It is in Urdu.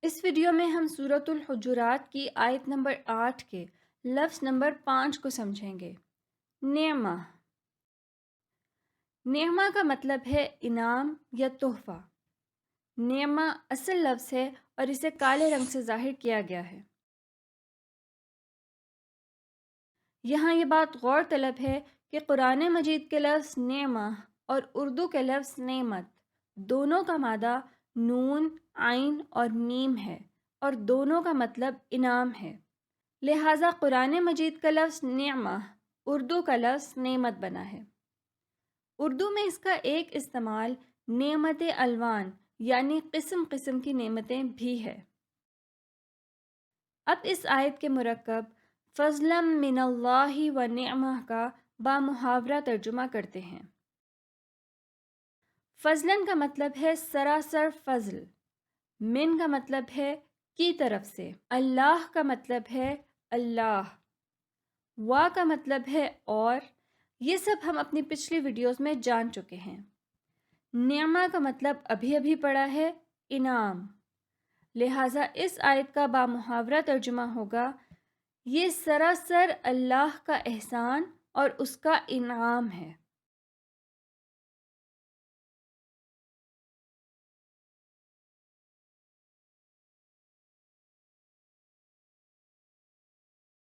اس ویڈیو میں ہم سورۃ الحجرات کی آیت نمبر 8 کے لفظ نمبر 5 کو سمجھیں گے۔ نعمہ۔ نعمہ کا مطلب ہے انعام یا تحفہ۔ نعمہ اصل لفظ ہے اور اسے کالے رنگ سے ظاہر کیا گیا ہے۔ یہاں یہ بات غور طلب ہے کہ قرآن مجید کے لفظ نعمہ اور اردو کے لفظ نعمت دونوں کا مادہ نون، عین اور میم ہے اور دونوں کا مطلب انعام ہے۔ لہٰذا قرآن مجید کا لفظ نعمہ اردو کا لفظ نعمت بنا ہے۔ اردو میں اس کا ایک استعمال نعمت الوان یعنی قسم قسم کی نعمتیں بھی ہے۔ اب اس آیت کے مرکب فضلا من اللہ و نعمہ کا بامحاورہ ترجمہ کرتے ہیں۔ فضلاً کا مطلب ہے سراسر فضل، من کا مطلب ہے کی طرف سے، اللہ کا مطلب ہے اللہ، وا کا مطلب ہے اور، یہ سب ہم اپنی پچھلی ویڈیوز میں جان چکے ہیں۔ نعمہ کا مطلب ابھی ابھی پڑھا ہے انعام، لہٰذا اس آیت کا بامحاورہ ترجمہ ہوگا یہ سراسر اللہ کا احسان اور اس کا انعام ہے۔